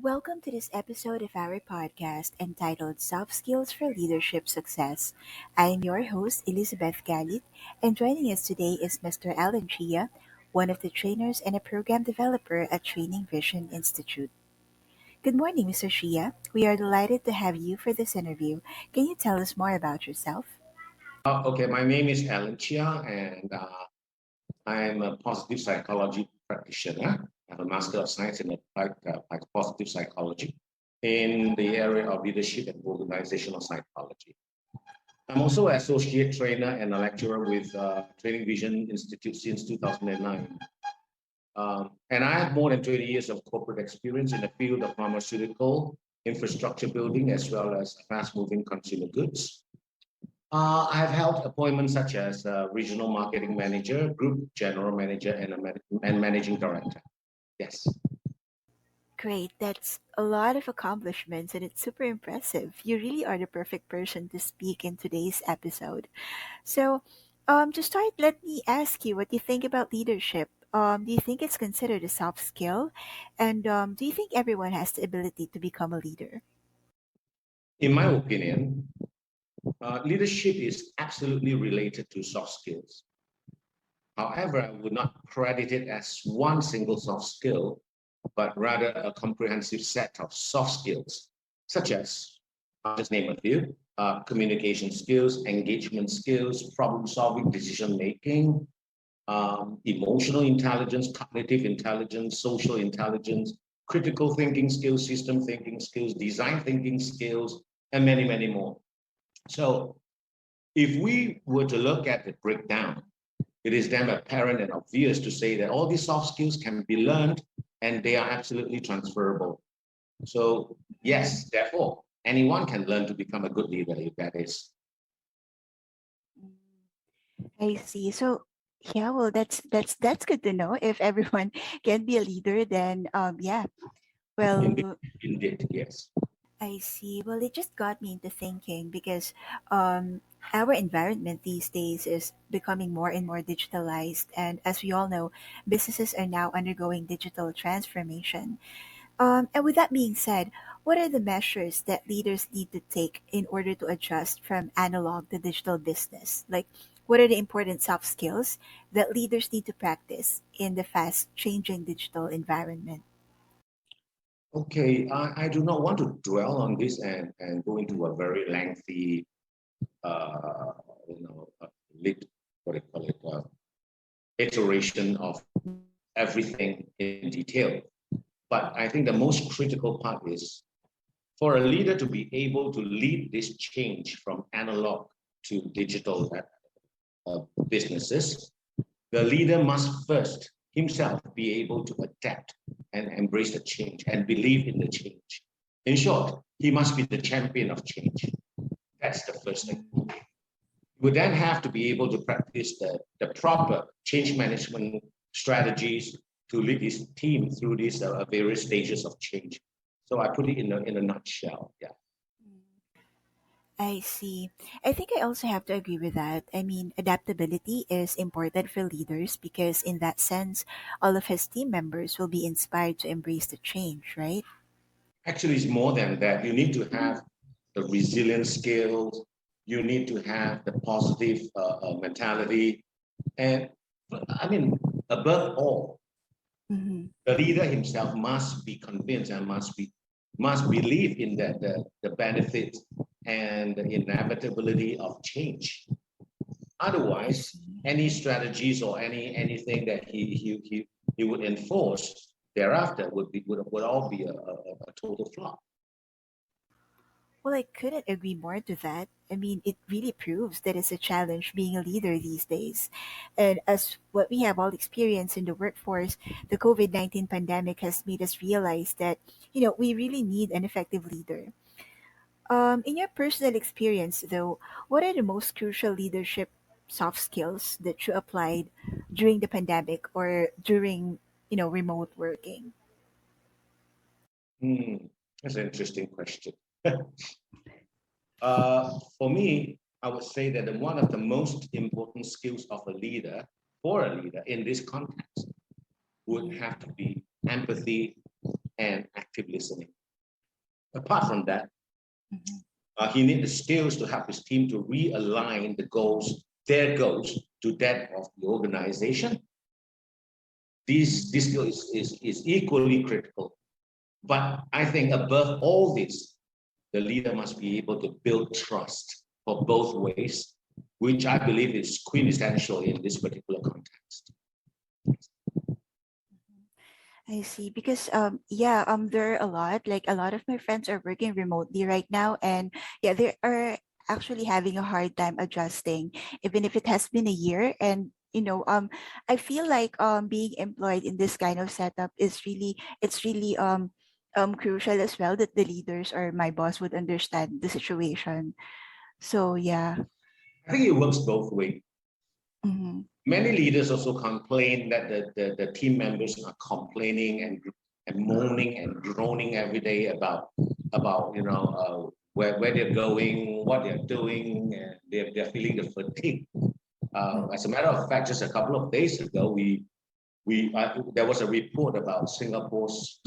Welcome to this episode of our podcast entitled Soft Skills for Leadership Success. I am your host, Elizabeth Galit, and joining us today is Mr. Allan Chia, one of the trainers and a program developer at Training Vision Institute. Good morning, Mr. Chia. We are delighted to have you for this interview. Can you tell us more about yourself? Okay, my name is Allan Chia, and I'm a positive psychology practitioner. I have a Master of Science in Applied Positive Psychology in the area of leadership and organizational psychology. I'm also an associate trainer and a lecturer with Training Vision Institute since 2009. And I have more than 20 years of corporate experience in the field of pharmaceutical infrastructure building as well as fast-moving consumer goods. I have held appointments such as regional marketing manager, group general manager, and managing director. Yes. Great, that's a lot of accomplishments and it's super impressive. You really are the perfect person to speak in today's episode. So, to start, let me ask you what you think about leadership. Do you think it's considered a soft skill? And do you think everyone has the ability to become a leader? In my opinion, leadership is absolutely related to soft skills. However, I would not credit it as one single soft skill, but rather a comprehensive set of soft skills, such as, I'll just name a few, communication skills, engagement skills, problem solving, decision making, emotional intelligence, cognitive intelligence, social intelligence, critical thinking skills, system thinking skills, design thinking skills, and many, many more. So if we were to look at the breakdown, it is then apparent and obvious to say that all these soft skills can be learned and they are absolutely transferable. So yes, therefore, anyone can learn to become a good leader if that is. I see. So, yeah, well, that's good to know. If everyone can be a leader, then yeah. Indeed, Well, indeed, yes. I see. Well, it just got me into thinking because our environment these days is becoming more and more digitalized. And as we all know, businesses are now undergoing digital transformation. And with that being said, what are the measures that leaders need to take in order to adjust from analog to digital business? Like, what are the important soft skills that leaders need to practice in the fast changing digital environment? Okay, I do not want to dwell on this and go into a very lengthy, uh, lit, what do you call it, iteration of everything in detail. But I think the most critical part is for a leader to be able to lead this change from analog to digital businesses, the leader must first himself be able to adapt and embrace the change and believe in the change. In short, he must be the champion of change. That's the first thing. He would then have to be able to practice the proper change management strategies to lead his team through these various stages of change. So I put it in a nutshell. Yeah. I see. I think I also have to agree with that. I mean, adaptability is important for leaders because, in that sense, all of his team members will be inspired to embrace the change, right? Actually, it's more than that. You need to have the resilience skills. You need to have the positive mentality. And I mean, above all, Mm-hmm. the leader himself must be convinced and must believe in the benefits and the inevitability of change. I Otherwise, see. any strategies or anything that he would enforce thereafter would all be a total flop. Well, I couldn't agree more to that. I mean, it really proves that it's a challenge being a leader these days. And as what we have all experienced in the workforce, the COVID 19 pandemic has made us realize that, we really need an effective leader. In your personal experience, though, what are the most crucial leadership soft skills that you applied during the pandemic or during, remote working? Hmm, that's an interesting question. For me, I would say that one of the most important skills of a leader, for a leader in this context, would have to be empathy and active active listening. Apart from that, Mhm. he needs the skills to help his team to realign the goals, their goals, to that of the organization. This skill is equally critical. But I think above all this, the leader must be able to build trust for both ways, which I believe is quintessential in this particular context. I see. Because yeah, there are a lot, like a lot of my friends are working remotely right now, and yeah, they are actually having a hard time adjusting, even if it has been a year. And I feel like being employed in this kind of setup is really, it's really crucial as well, that the leaders or my boss would understand the situation. So yeah. I think it works both ways. Mm-hmm. Many leaders also complain that the team members are complaining and moaning and groaning every day about where they're going, what they're doing, and they're feeling the fatigue. As a matter of fact, just a couple of days ago, there was a report about Singapore's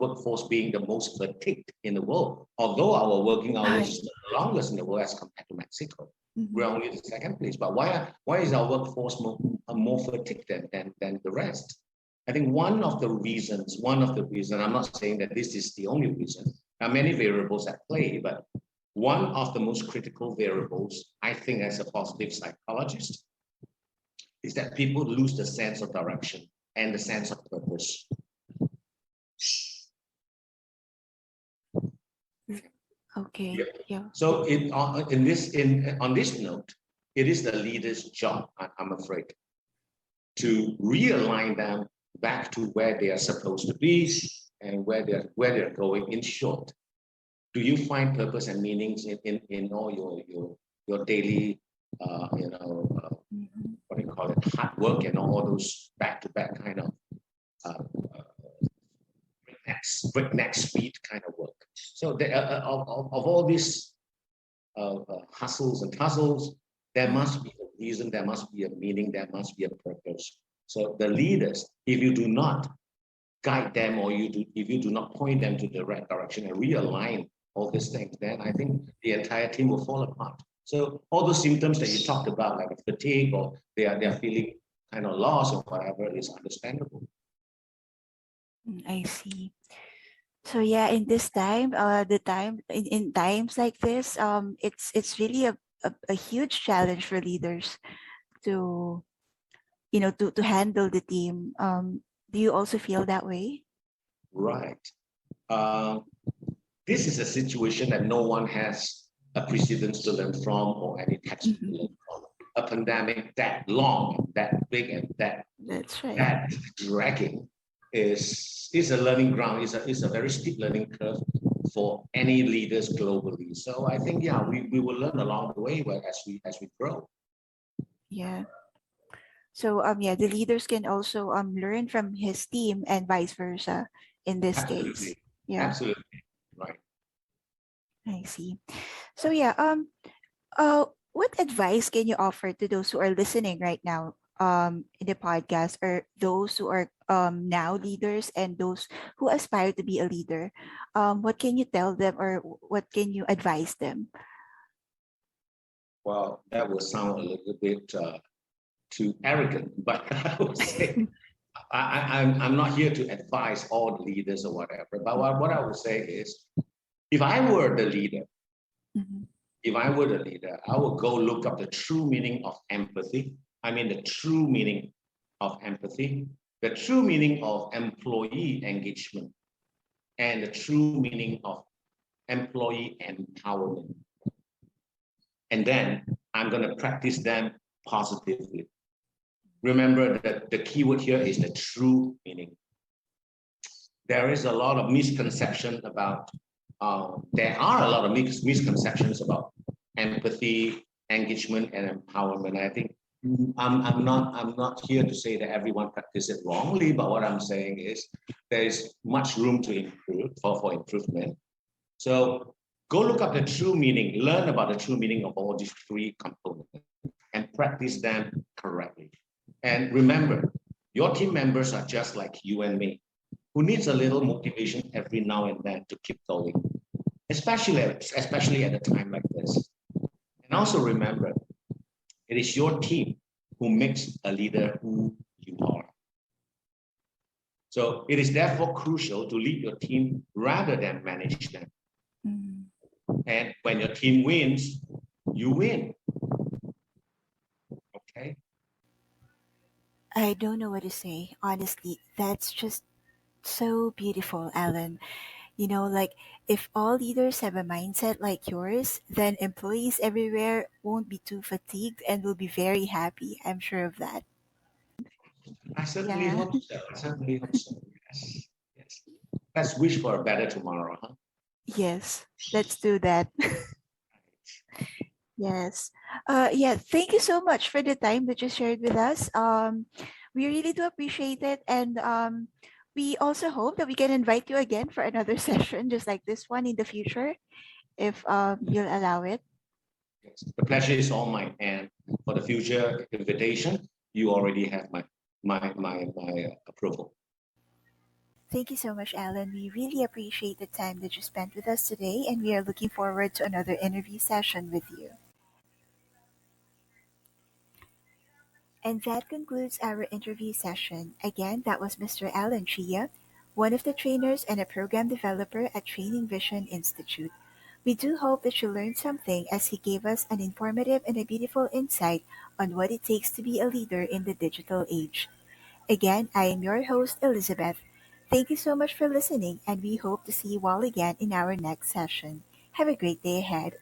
workforce being the most fatigued in the world. Although our working hours is the longest in the world as compared to Mexico, we're Mm-hmm. only the second place. But why is our workforce more fatigued than the rest? I think one of the reasons, I'm not saying that this is the only reason. There are many variables at play, but one of the most critical variables, I think, as a positive psychologist, is that people lose the sense of direction and the sense of purpose. Okay. Yeah. Yeah. So on this note, it is the leader's job, I'm afraid, to realign them back to where they are supposed to be and where they're going. In short, do you find purpose and meanings in all your daily Mm-hmm. what do you call it, hard work and all those back-to-back kind of uh, breakneck speed kind of work. So of all these hustles and tussles, there must be a reason, there must be a meaning, there must be a purpose. So the leaders, if you do not guide them or if you do not point them to the right direction and realign all these things, then I think the entire team will fall apart. So all those symptoms that you talked about, like fatigue or they're feeling kind of lost or whatever, is understandable. I see. So yeah, in this time, the time in times like this, it's really a huge challenge for leaders to to handle the team. Do you also feel that way? Right. Um, this is a situation that no one has a precedence to learn from or any textbook to Mhm. learn from. A pandemic that long, that big, and That's right. that dragging is a learning ground. Is a very steep learning curve for any leaders globally. So I think yeah, we will learn along the way as we grow. Yeah. So yeah, the leaders can also learn from his team and vice versa in this case. Absolutely, Yeah, absolutely right. I see. So yeah, what advice can you offer to those who are listening right now in the podcast, or those who are now leaders and those who aspire to be a leader? What can you tell them, or what can you advise them? Well, that will sound a little bit too arrogant, but I would say I'm not here to advise all the leaders or whatever. But what I would say is, if I were the leader, Mhm. if I were the leader, I would go look up the true meaning of empathy. I mean, the true meaning of empathy, the true meaning of employee engagement, and the true meaning of employee empowerment. And then I'm going to practice them positively. Remember that the key word here is the true meaning. There is a lot of misconception about, there are a lot of misconceptions about empathy, engagement, and empowerment. I think I'm not here to say that everyone practices it wrongly, but what I'm saying is there is much room to improve for improvement. So go look up the true meaning, learn about the true meaning of all these three components and practice them correctly. And remember, your team members are just like you and me. who needs a little motivation every now and then to keep going, especially at a time like this. And also remember, it is your team who makes a leader who you are. So it is therefore crucial to lead your team rather than manage them. Mm. And when your team wins, you win. Okay. I don't know what to say. Honestly, that's just so beautiful, Alan. Like if all leaders have a mindset like yours, then employees everywhere won't be too fatigued and will be very happy. I'm sure of that. I certainly Yeah. hope so. I certainly hope so. Yes. Yes. Let's wish for a better tomorrow, huh? Yes, let's do that. Yes. Yeah, thank you so much for the time that you shared with us. We really do appreciate it. And we also hope that we can invite you again for another session, just like this one in the future, if you'll allow it. Yes. The pleasure is all mine. And for the future invitation, you already have my approval. Thank you so much, Alan. We really appreciate the time that you spent with us today, and we are looking forward to another interview session with you. And that concludes our interview session. Again, that was Mr. Allan Chia, one of the trainers and a program developer at Training Vision Institute. We do hope that you learned something as he gave us an informative and a beautiful insight on what it takes to be a leader in the digital age. Again, I am your host, Elizabeth. Thank you so much for listening, and we hope to see you all again in our next session. Have a great day ahead.